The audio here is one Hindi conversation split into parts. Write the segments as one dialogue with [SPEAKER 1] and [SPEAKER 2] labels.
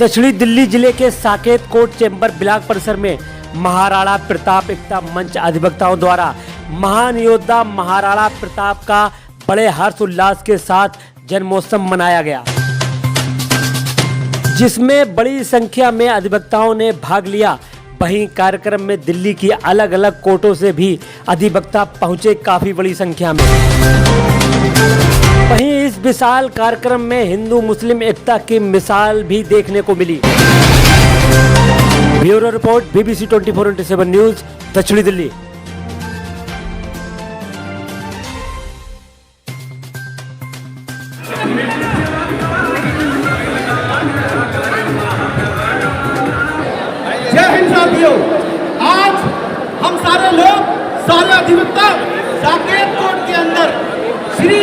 [SPEAKER 1] दक्षिणी दिल्ली जिले के साकेत कोट चैम्बर ब्लॉक परिसर में महाराणा प्रताप एकता मंच अधिवक्ताओं द्वारा महान योद्धा महाराणा प्रताप का बड़े हर्ष उल्लास के साथ जन्मोत्सव मनाया गया, जिसमें बड़ी संख्या में अधिवक्ताओं ने भाग लिया। वहीं कार्यक्रम में दिल्ली की अलग अलग कोर्टों से भी अधिवक्ता पहुंचे काफी बड़ी संख्या में। वहीं इस विशाल कार्यक्रम में हिंदू मुस्लिम एकता की मिसाल भी देखने को मिली। ब्यूरो रिपोर्ट BBC 24/7 न्यूज, दक्षिणी दिल्ली।
[SPEAKER 2] जय हिंद साथियों, आज हम सारे लोग, सारे अधिवक्ता साकेत कोर्ट के अंदर श्री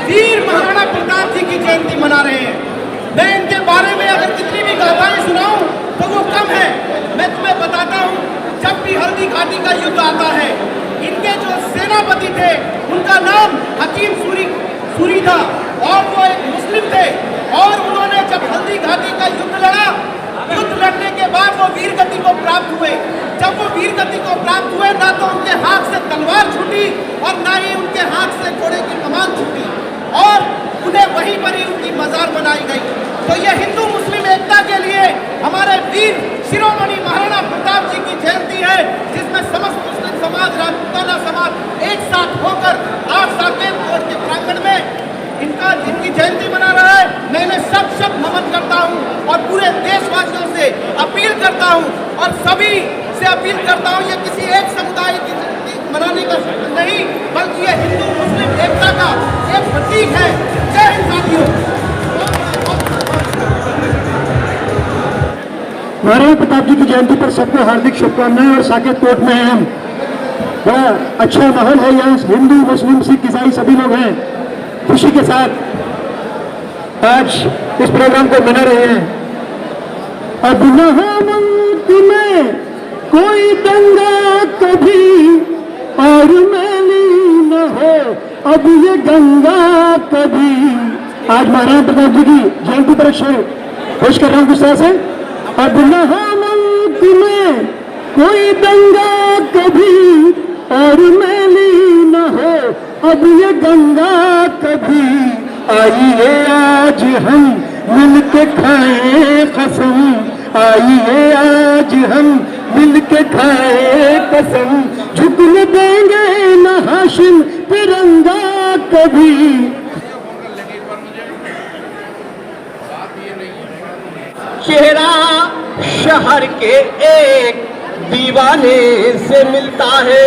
[SPEAKER 2] वीर महाराणा प्रताप जी की जयंती मना रहे हैं। मैं इनके बारे में अगर कितनी भी गाथाएं सुनाऊं तो वो कम है। मैं तुम्हें बताता हूं, जब भी हल्दी घाटी का युद्ध आता है, इनके जो सेनापति थे उनका नाम हकीम सूरी था और वो एक मुस्लिम थे। और उन्होंने जब हल्दी घाटी का युद्ध लड़ा, युद्ध लड़ने के बाद वो वीर गति को प्राप्त हुए। जब वो वीर गति को प्राप्त हुए, ना तो उनके हाथ से तलवार छूटी और ना ही उनके हाथ से घोड़े की कमान छूटी, और उन्हें वहीं पर ही उनकी मजार बनाई गई। तो ये हिंदू मुस्लिम एकता के लिए हमारे वीर शिरोमणि महाराणा प्रताप जी की जयंती है, जिसमें समस्त मुस्लिम समाज, राजपूताना समाज एक साथ होकर आज साकेत कोर्ट के प्रांगण में इनकी जयंती मना रहा है। मैं इन्हें सब नमन करता हूं और पूरे देशवासियों से अपील करता हूं और सभी से अपील करता हूं, ये किसी एक समुदाय की मनाने का नहीं, बल्कि ये हिंदू मुस्लिम एकता का एक प्रतीक है। जय हिंद साथियों।
[SPEAKER 3] महाराणा प्रताप जी की जयंती पर सबको हार्दिक शुभकामनाएं। और साकेत कोर्ट में हम बड़ा अच्छा माहौल है, यहाँ हिंदू मुस्लिम सिख ईसाई सभी लोग हैं, खुशी के साथ आज इस प्रोग्राम को मना रहे हैं। अब न हो मुल्क में कोई दंगा कभी और मैली न हो अब ये गंगा कभी। आज महाराणा प्रताप जी की जयंती पर पेश कर रहा हूं गुस्सा से। अब न हो मुल्क में कोई दंगा कभी और मैली न हो अब ये गंगा कभी। आइए आज हम मिलके खाएं कसम, आइए आज हम मिलके खाएं कसम, झुकने देंगे न हाशिम तिरंगा कभी।
[SPEAKER 4] चेहरा शहर के एक दीवाने से मिलता है,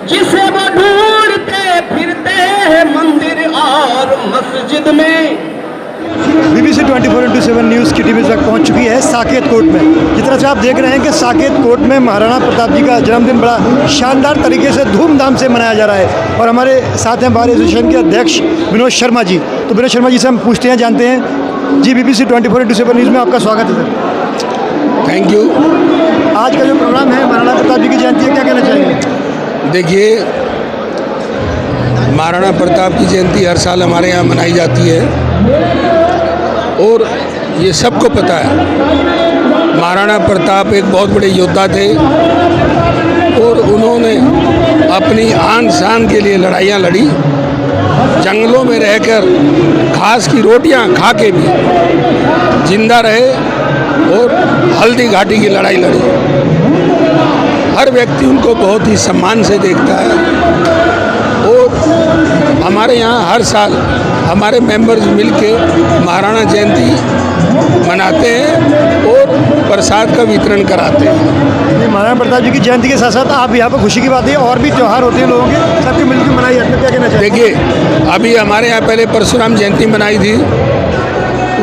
[SPEAKER 4] जिसे वो ढूंढते फिरते हैं मंदिर और मस्जिद में।
[SPEAKER 3] BBC 24/7 न्यूज़ की टीवी तक पहुंच चुकी है साकेत कोर्ट में। जिस तरह से आप देख रहे हैं कि साकेत कोर्ट में महाराणा प्रताप जी का जन्मदिन बड़ा शानदार तरीके से धूमधाम से मनाया जा रहा है। और हमारे साथ हैं बार एसोसिएशन के अध्यक्ष विनोद शर्मा जी। तो विनोद शर्मा जी से हम पूछते हैं, जानते हैं जी। BBC 24/7 न्यूज़ में आपका स्वागत है सर।
[SPEAKER 5] Thank you.
[SPEAKER 3] आज का जो प्रोग्राम है महाराणा प्रताप जी की जयंती है, क्या कहना चाहेंगे?
[SPEAKER 5] देखिए, महाराणा प्रताप की जयंती हर साल हमारे यहाँ मनाई जाती है और ये सबको पता है महाराणा प्रताप एक बहुत बड़े योद्धा थे और उन्होंने अपनी आन शान के लिए लड़ाइयाँ लड़ी। जंगलों में रहकर घास की रोटियाँ खा के भी जिंदा रहे और हल्दी घाटी की लड़ाई लड़ी। हर व्यक्ति उनको बहुत ही सम्मान से देखता है और हमारे यहाँ हर साल हमारे मेंबर्स मिलके महाराणा जयंती मनाते हैं और प्रसाद का वितरण कराते हैं।
[SPEAKER 3] महाराणा प्रताप जी की जयंती के साथ साथ आप यहाँ पर खुशी की बात है, और भी त्यौहार होते हैं लोगों के, सबके मिलकर मनाई जाती है, क्या कहना चाहिए?
[SPEAKER 5] देखिए, अभी हमारे यहाँ पहले परशुराम जयंती मनाई थी,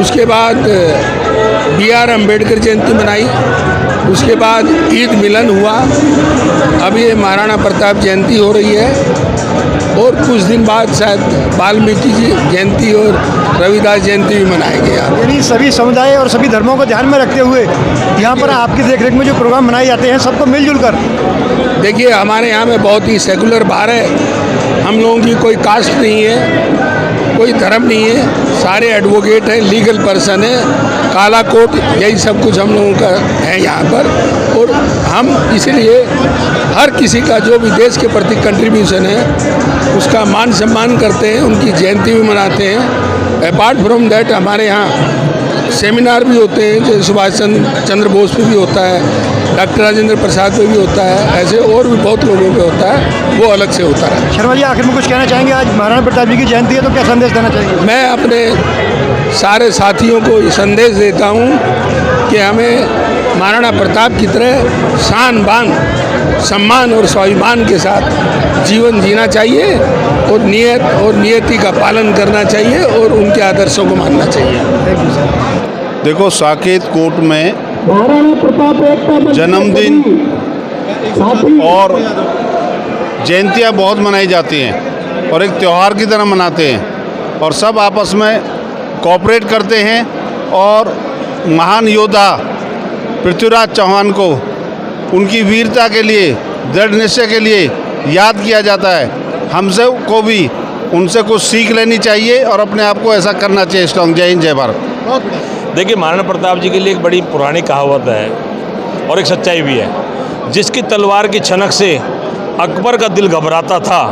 [SPEAKER 5] उसके बाद BR अम्बेडकर जयंती मनाई, उसके बाद ईद मिलन हुआ, अब ये महाराणा प्रताप जयंती हो रही है और कुछ दिन बाद शायद वाल्मीकि जी जयंती और रविदास जयंती भी मनाएंगे।
[SPEAKER 3] यानी सभी समुदाय और सभी धर्मों को ध्यान में रखते हुए यहाँ पर आपकी देखरेख में जो प्रोग्राम मनाए जाते हैं, सबको मिलजुल कर।
[SPEAKER 5] देखिए, हमारे यहाँ में बहुत ही सेकुलर बार है, हम लोगों की कोई कास्ट नहीं है कोई धर्म नहीं है, सारे एडवोकेट हैं, लीगल पर्सन है, काला कोट, यही सब कुछ हम लोगों का है यहाँ पर। और हम इसलिए हर किसी का जो भी देश के प्रति कंट्रीब्यूशन है उसका मान सम्मान करते हैं, उनकी जयंती भी मनाते हैं। अपार्ट फ्रॉम दैट हमारे यहाँ सेमिनार भी होते हैं, जैसे सुभाष चंद्र बोस पे भी होता है, डॉक्टर राजेंद्र प्रसाद पे भी होता है, ऐसे और भी बहुत लोगों पे होता है, वो अलग से होता है।
[SPEAKER 3] शर्मा जी, आखिर में कुछ कहना चाहेंगे? आज महाराणा प्रताप जी की जयंती है तो क्या संदेश देना चाहेंगे?
[SPEAKER 5] मैं अपने सारे साथियों को ये संदेश देता हूँ कि हमें महाराणा प्रताप की तरह शान बान, सम्मान और स्वाभिमान के साथ जीवन जीना चाहिए और नियति का पालन करना चाहिए और उनके आदर्शों को मानना चाहिए।
[SPEAKER 6] देखो, साकेत कोट में जन्मदिन और जयंतियाँ बहुत मनाई जाती हैं और एक त्यौहार की तरह मनाते हैं और सब आपस में कोऑपरेट करते हैं और महान योद्धा पृथ्वीराज चौहान को उनकी वीरता के लिए, दृढ़ निश्चय के लिए याद किया जाता है। हमसे को भी उनसे कुछ सीख लेनी चाहिए और अपने आप को ऐसा करना चाहिए। स्ट्रॉन्ग। जय हिंद, जय भारत।
[SPEAKER 7] देखिए, महाराणा प्रताप जी के लिए एक बड़ी पुरानी कहावत है और एक सच्चाई भी है। जिसकी तलवार की छनक से अकबर का दिल घबराता था,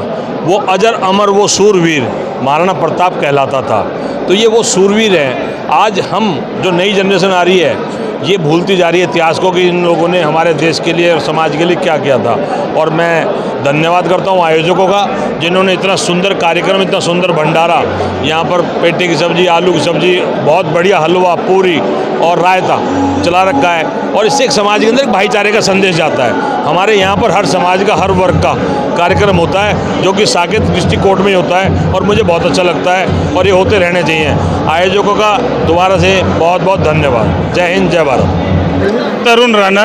[SPEAKER 7] वो अजर अमर, वो सूरवीर महाराणा प्रताप कहलाता था। तो ये वो सूरवीर हैं। आज हम जो नई जनरेशन आ रही है ये भूलती जा रही है इतिहास को कि इन लोगों ने हमारे देश के लिए और समाज के लिए क्या किया था। और मैं धन्यवाद करता हूँ आयोजकों का, जिन्होंने इतना सुंदर कार्यक्रम, इतना सुंदर भंडारा, यहाँ पर पेटे की सब्ज़ी, आलू की सब्ज़ी, बहुत बढ़िया हलवा, पूरी और रायता चला रखा है। और इससे एक समाज के अंदर एक भाईचारे का संदेश जाता है। हमारे यहाँ पर हर समाज का, हर वर्ग का कार्यक्रम होता है जो कि साकेत डिस्ट्रिक्ट कोर्ट में ही होता है और मुझे बहुत अच्छा लगता है और ये होते रहने चाहिए। आयोजकों का दोबारा से बहुत बहुत धन्यवाद। जय हिंद, जय भारत।
[SPEAKER 8] तरुण राणा,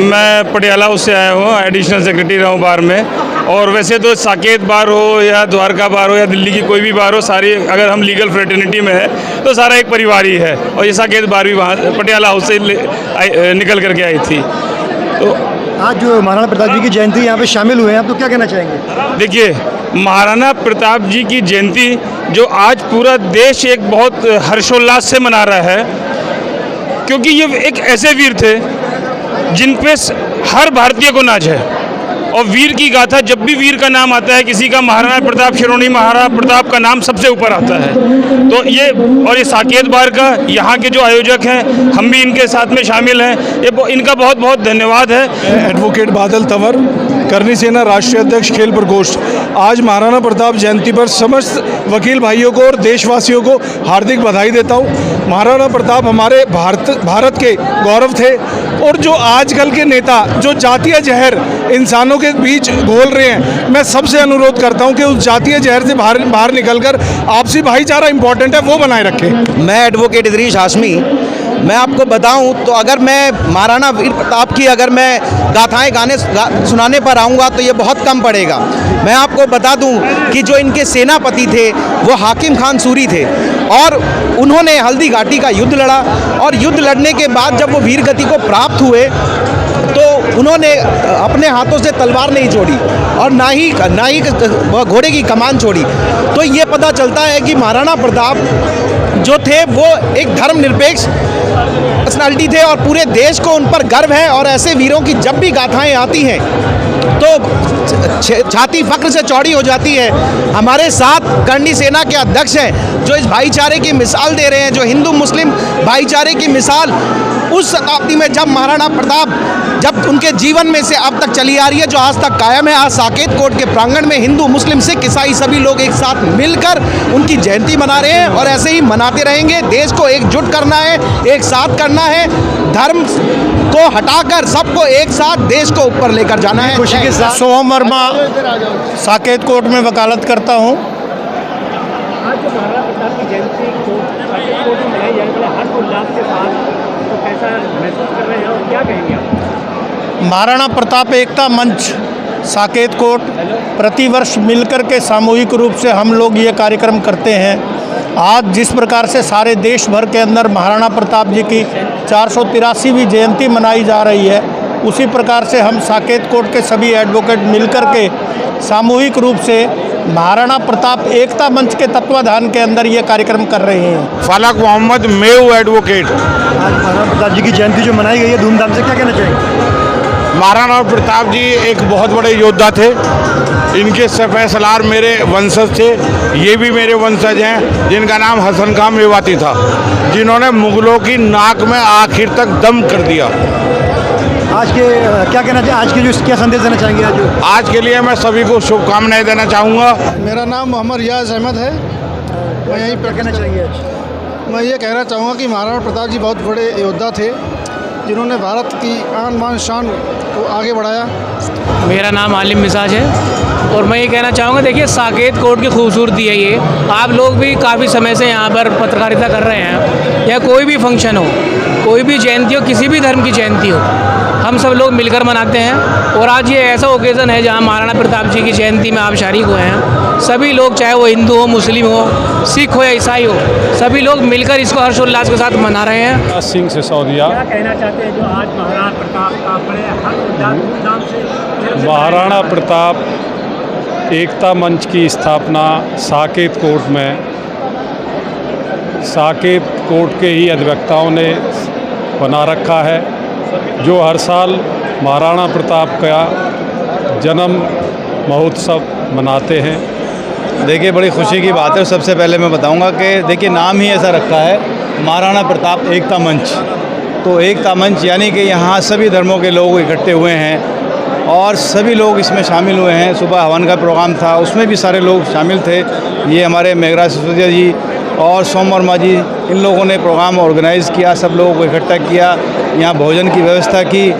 [SPEAKER 8] मैं पटियाला से आया हूँ, एडिशनल सेक्रेटरी रहा हूँ बार में। और वैसे तो साकेत बार हो या द्वारका बार हो या दिल्ली की कोई भी बार हो, सारी अगर हम लीगल फ्रेटर्निटी में है तो सारा एक परिवार ही है। और ये साकेत बार भी वहाँ पटियाला हाउस से निकल करके आई थी। तो
[SPEAKER 3] आज जो महाराणा प्रताप जी की जयंती यहाँ पे शामिल हुए हैं, आप तो क्या कहना चाहेंगे?
[SPEAKER 8] देखिए, महाराणा प्रताप जी की जयंती जो आज पूरा देश एक बहुत हर्षोल्लास से मना रहा है, क्योंकि ये एक ऐसे वीर थे जिन पे हर भारतीय को नाज है। और वीर की गाथा, जब भी वीर का नाम आता है किसी का, महाराणा प्रताप, शिरोमणि महाराणा प्रताप का नाम सबसे ऊपर आता है। तो ये, और ये साकेत बार का यहाँ के जो आयोजक हैं, हम भी इनके साथ में शामिल हैं, ये इनका बहुत बहुत धन्यवाद है।
[SPEAKER 9] एडवोकेट बादल तंवर, करनी सेना राष्ट्रीय अध्यक्ष खेल प्रकोष्ठ। आज महाराणा प्रताप जयंती पर समस्त वकील भाइयों को और देशवासियों को हार्दिक बधाई देता हूँ। महाराणा प्रताप हमारे भारत के गौरव थे और जो आजकल के नेता जो जातीय जहर इंसानों के बीच घोल रहे हैं, मैं सबसे अनुरोध करता हूं कि उस जातीय जहर से बाहर निकलकर आपसी भाईचारा इंपॉर्टेंट है वो बनाए रखें।
[SPEAKER 10] मैं एडवोकेट इदरीश हाशमी, मैं आपको बताऊं तो अगर मैं महाराणा वीर प्रताप की अगर मैं गाथाएं गाने सुनाने पर आऊँगा तो ये बहुत कम पड़ेगा। मैं आपको बता दूं कि जो इनके सेनापति थे वो हाकिम खान सूरी थे और उन्होंने हल्दी घाटी का युद्ध लड़ा और युद्ध लड़ने के बाद जब वो वीर गति को प्राप्त हुए तो उन्होंने अपने हाथों से तलवार नहीं छोड़ी और ना ही घोड़े की कमान छोड़ी। तो ये पता चलता है कि महाराणा प्रताप जो थे वो एक धर्मनिरपेक्ष पर्सनालिटी थे और पूरे देश को उन पर गर्व है। और ऐसे वीरों की जब भी गाथाएं आती हैं तो छाती फक्र से चौड़ी हो जाती है। हमारे साथ करनी सेना के अध्यक्ष हैं जो इस भाईचारे की मिसाल दे रहे हैं, जो हिंदू मुस्लिम भाईचारे की मिसाल उस शताब्दी में जब महाराणा प्रताप जब उनके जीवन में से अब तक चली आ रही है, जो आज तक कायम है। आज साकेत कोट के प्रांगण में हिंदू मुस्लिम सिख ईसाई सभी लोग एक साथ मिलकर उनकी जयंती मना रहे हैं और ऐसे ही मनाते रहेंगे। देश को एकजुट करना है, एक साथ करना है, धर्म को हटाकर सबको एक साथ देश को ऊपर लेकर जाना है। खुशी के साथ
[SPEAKER 9] सोहम वर्मा, साकेत कोट में वकालत करता हूँ।
[SPEAKER 1] आज जो महाराणा प्रताप की जयंती कोर्ट में मनाई जाने वाले हर्षोल्लास के साथ, तो कैसा महसूस कर रहे हैं और क्या कहेंगे आप?
[SPEAKER 9] महाराणा प्रताप एकता मंच साकेत कोट प्रतिवर्ष मिलकर के सामूहिक रूप से हम लोग ये कार्यक्रम करते हैं। आज जिस प्रकार से सारे देश भर के अंदर महाराणा प्रताप जी की 483वीं जयंती मनाई जा रही है, उसी प्रकार से हम साकेत कोट के सभी एडवोकेट मिलकर के सामूहिक रूप से
[SPEAKER 2] महाराणा प्रताप एकता मंच के तत्वाधान के अंदर ये कार्यक्रम कर रहे हैं।
[SPEAKER 6] फलक मोहम्मद मेव एडवोकेट।
[SPEAKER 3] आज महाराणा प्रताप जी की जयंती जो मनाई गई है धूमधाम से, क्या कहना चाहेंगे?
[SPEAKER 6] महाराणा प्रताप जी एक बहुत बड़े योद्धा थे। इनके सफ़े सलार मेरे वंशज थे, ये भी मेरे वंशज हैं, जिनका नाम हसन खां मेवाती था, जिन्होंने मुगलों की नाक में आखिर तक दम कर दिया।
[SPEAKER 3] आज के क्या कहना चाहिए, आज के जो क्या संदेश देना चाहेंगे?
[SPEAKER 6] आज के लिए मैं सभी को शुभकामनाएं देना चाहूँगा।
[SPEAKER 9] मेरा नाम मोहम्मद रियाज अहमद है। मैं यहीं
[SPEAKER 3] क्या कहना चाहेंगे आज?
[SPEAKER 9] मैं ये कहना चाहूँगा कि महाराणा प्रताप जी बहुत बड़े योद्धा थे, जिन्होंने भारत की आन बान शान को आगे बढ़ाया।
[SPEAKER 11] मेरा नाम आलिम मिजाज है और मैं ये कहना चाहूँगा, देखिए साकेत कोर्ट की खूबसूरती है ये। आप लोग भी काफ़ी समय से यहाँ पर पत्रकारिता कर रहे हैं, या कोई भी फंक्शन हो, कोई भी जयंती हो, किसी भी धर्म की जयंती हो, हम सब लोग मिलकर मनाते हैं। और आज ये ऐसा ओकेज़न है जहाँ महाराणा प्रताप जी की जयंती में आप शरीक हुए हैं। सभी लोग, चाहे वो हिंदू हो, मुस्लिम हो, सिख हो या ईसाई हो, सभी लोग मिलकर इसको हर्षोल्लास के साथ मना रहे हैं।
[SPEAKER 8] सिंह सिसोदिया।
[SPEAKER 1] क्या कहना चाहते हैं जो आज महाराणा प्रताप का बड़े हर्षोल्लास धूमधाम से
[SPEAKER 8] महाराणा प्रताप एकता मंच की स्थापना साकेत कोर्ट में, साकेत कोर्ट के ही अधिवक्ताओं ने बना रखा है, जो हर साल महाराणा प्रताप का जन्म महोत्सव मनाते हैं।
[SPEAKER 10] देखिए बड़ी खुशी की बात है। सबसे पहले मैं बताऊंगा कि देखिए नाम ही ऐसा रखा है महाराणा प्रताप एकता मंच। तो एकता मंच यानी कि यहाँ सभी धर्मों के लोग इकट्ठे हुए हैं और सभी लोग इसमें शामिल हुए हैं। सुबह हवन का प्रोग्राम था, उसमें भी सारे लोग शामिल थे। ये हमारे मेघराज सिसोदिया जी और सोम वर्मा जी, इन लोगों ने प्रोग्राम ऑर्गेनाइज़ किया, सब लोगों को इकट्ठा किया, यहाँ भोजन की व्यवस्था की,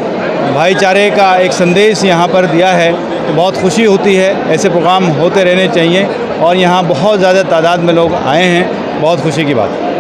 [SPEAKER 10] भाईचारे का एक संदेश यहाँ पर दिया है। तो बहुत खुशी होती है, ऐसे प्रोग्राम होते रहने चाहिए और यहाँ बहुत ज़्यादा तादाद में लोग आए हैं, बहुत खुशी की बात है।